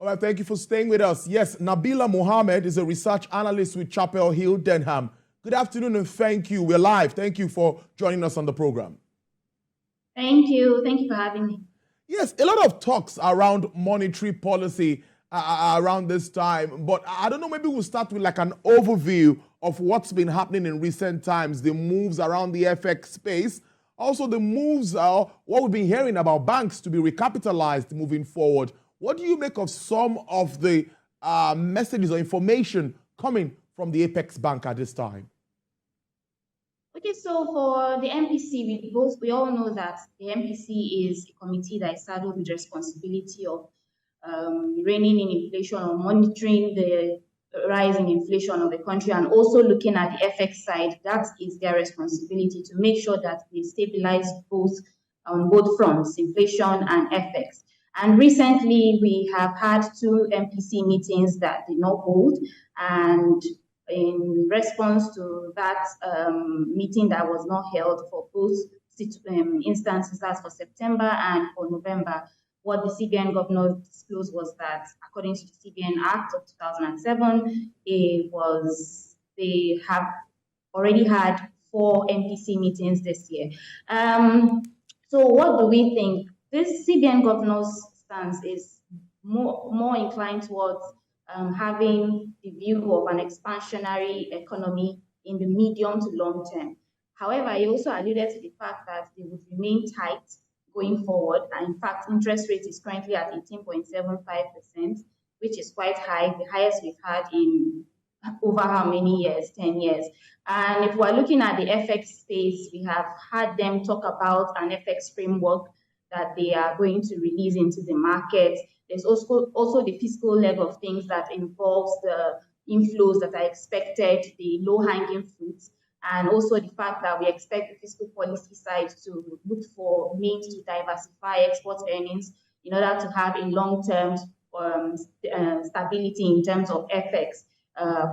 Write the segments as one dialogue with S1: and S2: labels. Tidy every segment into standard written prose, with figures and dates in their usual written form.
S1: All right, thank you for staying with us. Yes, Nabila Mohammed is a research analyst with Chapel Hill Danhem. Good afternoon and thank you. We're live. Thank you for joining us on the program.
S2: Thank you. Thank you for having me.
S1: Yes, a lot of talks around monetary policy around this time, but I don't know, maybe we'll start with like an overview of what's been happening in recent times, the moves around the FX space, also the moves, what we've been hearing about banks to be recapitalized moving forward. What do you make of some of the messages or information coming from the Apex Bank at this time?
S2: Okay, so for the MPC, we all know that the MPC is a committee that is saddled with responsibility of reining in inflation or monitoring the rise in inflation of the country and also looking at the FX side. That is their responsibility to make sure that they stabilize on both fronts, inflation and FX. And recently, we have had 2 MPC meetings that did not hold. And in response to that meeting that was not held for both instances, that's for September and for November, what the CBN governor disclosed was that, according to the CBN Act of 2007, they have already had 4 MPC meetings this year. So what do we think? This CBN governor's stance is more inclined towards having the view of an expansionary economy in the medium to long term. However, he also alluded to the fact that they would remain tight going forward. And in fact, interest rate is currently at 18.75%, which is quite high, the highest we've had in over how many years? 10 years. And if we're looking at the FX space, we have had them talk about an FX framework that they are going to release into the market. There's also the fiscal leg of things that involves the inflows that are expected, the low-hanging fruits, and also the fact that we expect the fiscal policy side to look for means to diversify export earnings in order to have a long-term stability in terms of FX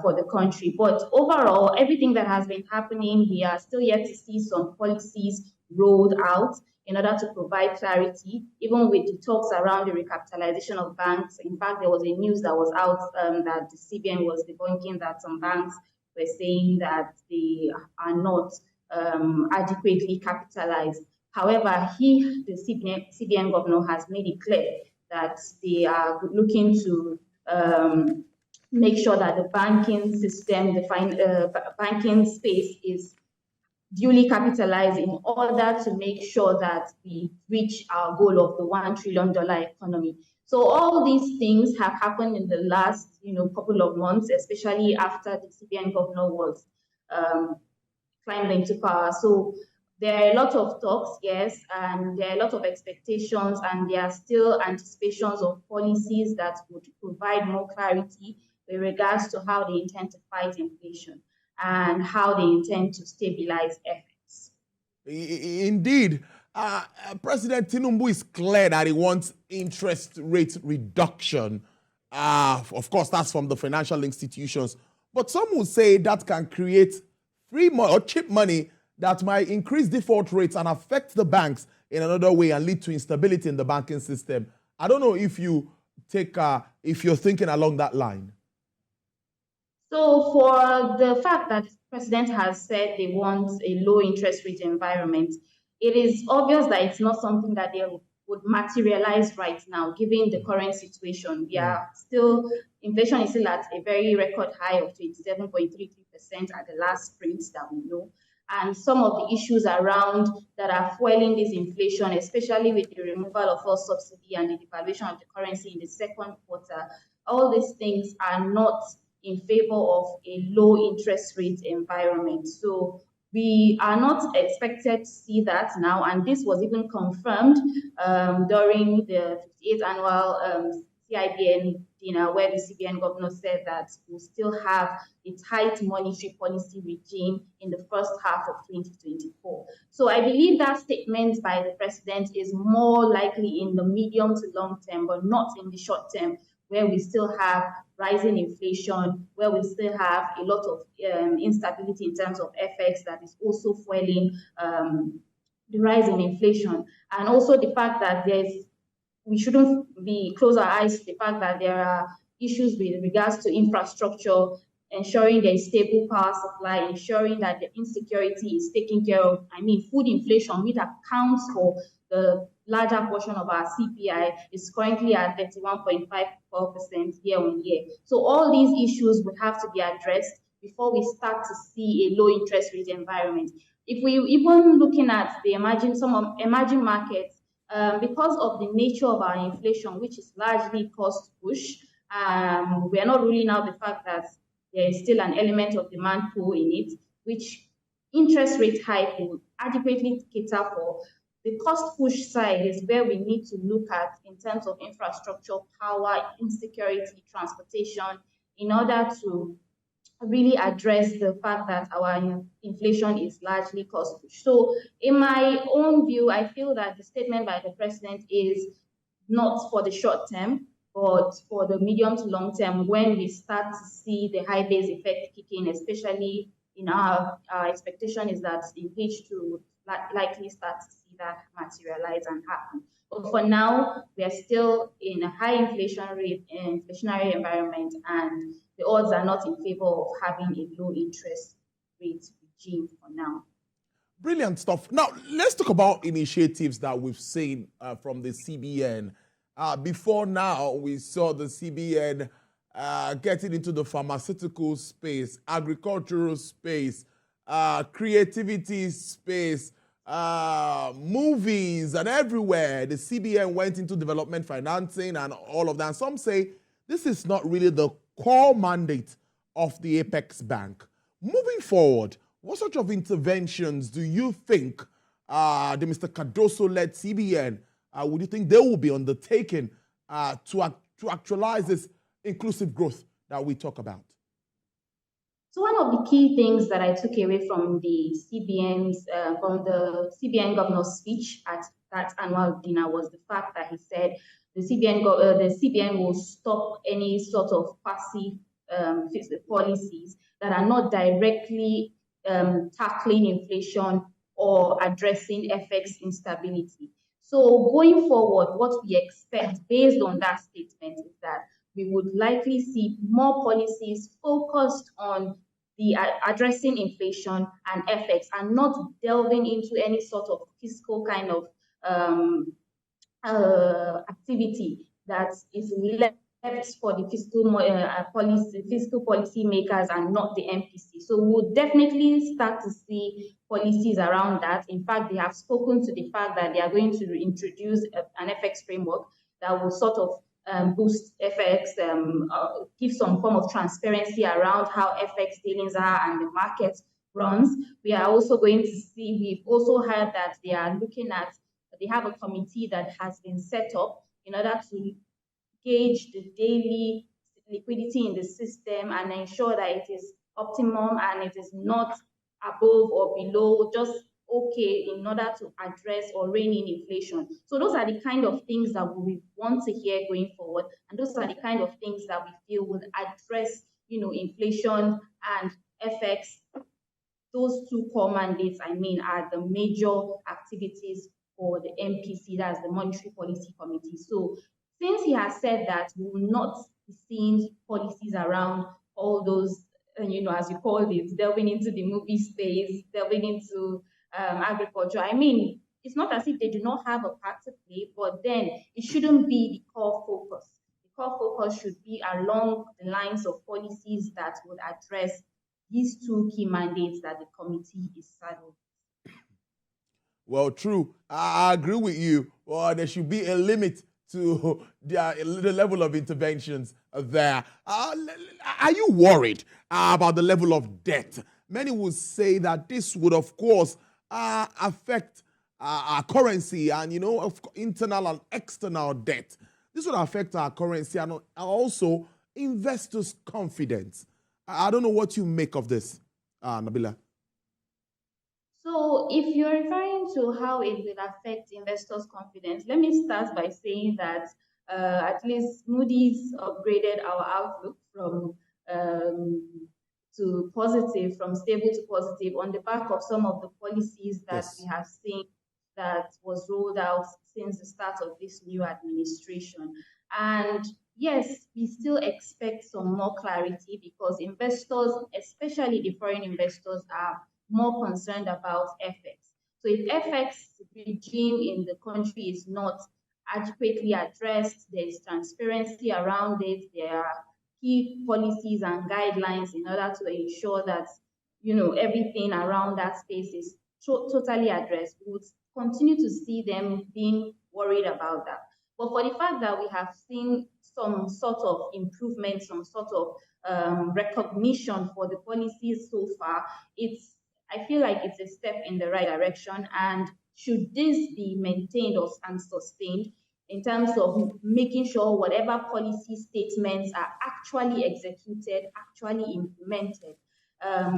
S2: for the country. But overall, everything that has been happening, we are still yet to see some policies rolled out in order to provide clarity, even with the talks around the recapitalization of banks. In fact, there was a news that was out that the CBN was debunking that some banks were saying that they are not adequately capitalized. However, the CBN governor has made it clear that they are looking to make sure that the banking system, the banking space is duly capitalized in order to make sure that we reach our goal of the $1 trillion economy. So all these things have happened in the last, couple of months, especially after the CBN governor was climbed into power. So there are a lot of talks, yes, and there are a lot of expectations, and there are still anticipations of policies that would provide more clarity with regards to how they intend to fight inflation and how they intend to stabilize FX.
S1: Indeed. President Tinubu is clear that he wants interest rate reduction. Of course, that's from the financial institutions. But some will say that can create free money or cheap money that might increase default rates and affect the banks in another way and lead to instability in the banking system. I don't know if you're thinking along that line.
S2: So for the fact that the president has said they want a low interest rate environment, it is obvious that it's not something that they would materialize right now, given the current situation. Inflation is still at a very record high of 27.33% at the last print that we know. And some of the issues around that are fueling this inflation, especially with the removal of fuel subsidy and the devaluation of the currency in the second quarter, all these things are not in favor of a low interest rate environment. So we are not expected to see that now, and this was even confirmed during the 58th annual CIBN dinner, where the CBN governor said that we'll still have a tight monetary policy regime in the first half of 2024. So I believe that statement by the president is more likely in the medium to long term, but not in the short term, where we still have rising inflation, where we still have a lot of instability in terms of FX that is also fueling the rise in inflation. And also the fact that there's we shouldn't close our eyes to the fact that there are issues with regards to infrastructure, ensuring there is stable power supply, ensuring that the insecurity is taken care of. I mean, food inflation, which accounts for the larger portion of our CPI, is currently at 31.54% year on year. So all these issues will have to be addressed before we start to see a low interest rate environment. If we even looking at some emerging markets, because of the nature of our inflation, which is largely cost push, we are not ruling out the fact that there is still an element of demand pull in it, which interest rate hike will adequately cater for. The cost push side is where we need to look at in terms of infrastructure, power, insecurity, transportation, in order to really address the fact that our inflation is largely cost push. So in my own view, I feel that the statement by the president is not for the short term, but for the medium to long term, when we start to see the high base effect kick in, especially in our expectation is that in H2 likely start to see that materialize and happen. But for now, we are still in a high inflationary environment, and the odds are not in favor of having a low interest rate regime for now.
S1: Brilliant stuff. Now, let's talk about initiatives that we've seen from the CBN. Before now, we saw the CBN getting into the pharmaceutical space, agricultural space, creativity space, movies, and everywhere. The CBN went into development financing and all of that. And some say this is not really the core mandate of the Apex Bank. Moving forward, what sort of interventions do you think the Mr. Cardoso-led CBN, would you think they will be undertaking to actualize this inclusive growth that we talk about?
S2: So one of the key things that I took away from the CBN governor's speech at that annual dinner was the fact that he said the CBN will stop any sort of passive policies that are not directly tackling inflation or addressing FX instability. So going forward, what we expect based on that statement is that we would likely see more policies focused on the addressing inflation and FX, and not delving into any sort of fiscal kind of activity that is left for the fiscal policy makers and not the MPC. So we'll definitely start to see policies around that. In fact, they have spoken to the fact that they are going to introduce an FX framework that will sort of boost FX, give some form of transparency around how FX dealings are and the market runs. We are also going to see, we've also heard that they have a committee that has been set up in order to gauge the daily liquidity in the system and ensure that it is optimum and it is not above or below, just okay, in order to address or rein in inflation. So those are the kind of things that we want to hear going forward, and those are the kind of things that we feel would address, inflation and FX. Those two core mandates, are the major activities for the MPC, that's the Monetary Policy Committee. So since he has said that we will not be seeing policies around all those, as you call it, delving into the movie space, delving into agriculture. It's not as if they do not have a part to play, but then it shouldn't be the core focus. The core focus should be along the lines of policies that would address these two key mandates that the committee is saddled.
S1: Well, true. I agree with you. Well, there should be a limit to the level of interventions there. Are you worried about the level of debt? Many would say that this would, of course, affect our currency and, internal and external debt. This would affect our currency and also investors' confidence. I don't know what you make of this, Nabila.
S2: So if you're referring to how it will affect investors' confidence, let me start by saying that at least Moody's upgraded our outlook from to positive, from stable to positive, on the back of some of the policies that we have seen that was rolled out since the start of this new administration. And yes, we still expect some more clarity because investors, especially the foreign investors, are more concerned about FX. So if FX regime in the country is not adequately addressed, there is transparency around it, there are key policies and guidelines in order to ensure that everything around that space is totally addressed. We would continue to see them being worried about that. But for the fact that we have seen some sort of improvement, some sort of recognition for the policies so far, I feel like it's a step in the right direction. And should this be maintained and sustained in terms of making sure whatever policy statements are actually executed, actually implemented,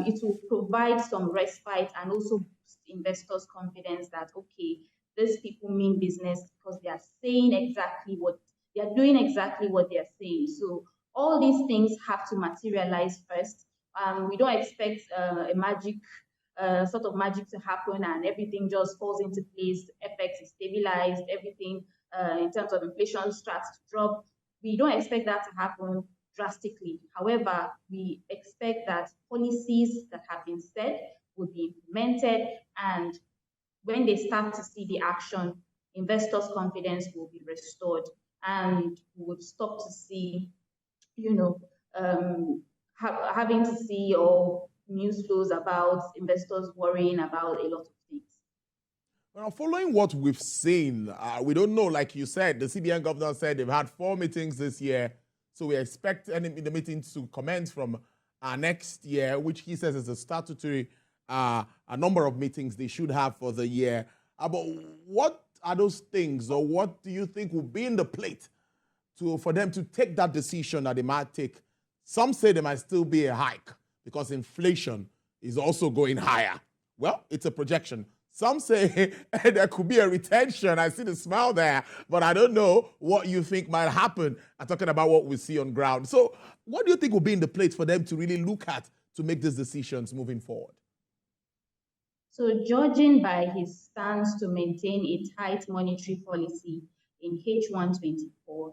S2: it will provide some respite and also boost investors' confidence that, okay, these people mean business because they are saying exactly what they are doing, exactly what they are saying. So all these things have to materialize first. We don't expect a magic sort of magic to happen and everything just falls into place. FX is stabilized, everything in terms of inflation starts to drop. We don't expect that to happen drastically. However, we expect that policies that have been set will be implemented, and when they start to see the action, investors' confidence will be restored, and we would stop to see, having to see or news flows about investors worrying about a lot of things.
S1: Well, following what we've seen, we don't know, like you said, the CBN governor said they've had 4 meetings this year, so we expect the meetings to commence from next year, which he says is a statutory a number of meetings they should have for the year. But what are those things, or what do you think will be in the plate for them to take that decision that they might take? Some say there might still be a hike because inflation is also going higher. Well, it's a projection. Some say there could be a retention. I see the smile there, but I don't know what you think might happen. I'm talking about what we see on ground. So what do you think will be in the plate for them to really look at to make these decisions moving forward?
S2: So judging by his stance to maintain a tight monetary policy in H124,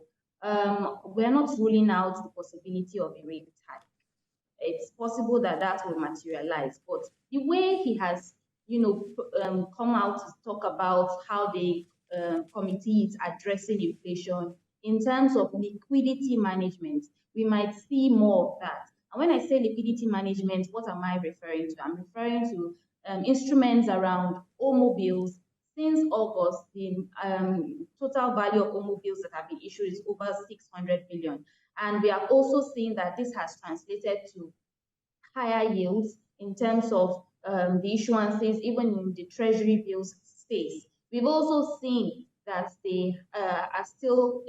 S2: we're not ruling out the possibility of a rate hike. It's possible that that will materialize, but the way he has come out to talk about how the committee is addressing inflation in terms of liquidity management, we might see more of that. And when I say liquidity management, what am I referring to? I'm referring to instruments around automobiles. Since August, the total value of automobiles that have been issued is over 600 billion. And we are also seeing that this has translated to higher yields in terms of the issuances, even in the treasury bills space. We've also seen that they are still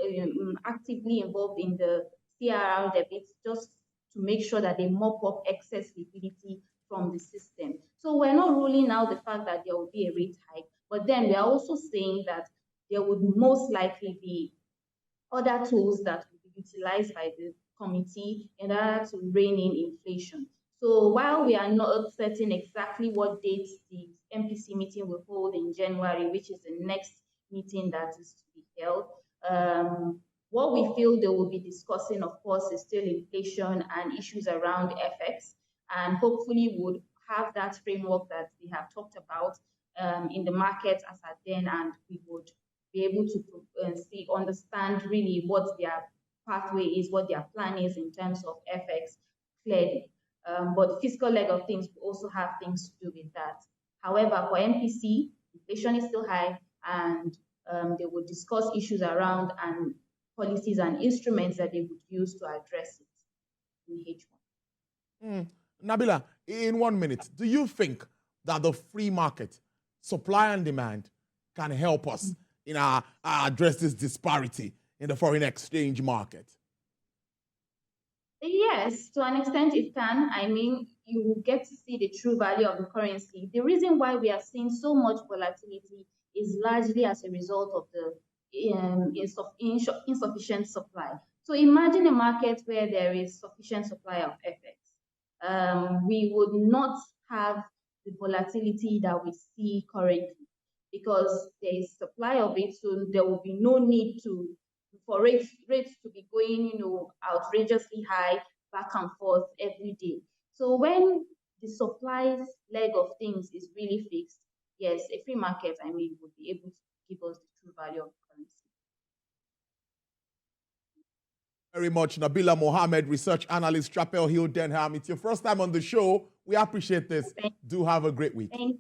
S2: actively involved in the CRR debates just to make sure that they mop up excess liquidity from the system. So we're not ruling out the fact that there will be a rate hike, but then we are also saying that there would most likely be other tools that will be utilized by the committee in order to rein in inflation. So while we are not certain exactly what date the MPC meeting will hold in January, which is the next meeting that is to be held, what we feel they will be discussing, of course, is still inflation and issues around FX, and hopefully would have that framework that we have talked about in the market as at then, and we would be able to understand really what their pathway is, what their plan is in terms of FX clearly. But the fiscal leg of things will also have things to do with that. However, for MPC, inflation is still high, and they will discuss issues around and policies and instruments that they would use to address it in H1.
S1: Nabila, in 1 minute, do you think that the free market, supply and demand, can help us in address this disparity in the foreign exchange market?
S2: Yes, to an extent it can. I mean, you will get to see the true value of the currency. The reason why we are seeing so much volatility is largely as a result of the insufficient supply. So imagine a market where there is sufficient supply of FX. We would not have the volatility that we see currently. because there is supply of it, so there will be no need for rates to be going, outrageously high back and forth every day. So when the supply leg of things is really fixed, yes, a free market, would be able to give us the true value of currency.
S1: Very much, Nabila Mohammed, Research Analyst, Chapel Hill Danhem. It's your first time on the show. We appreciate this. Do have a great week.
S2: Thank you.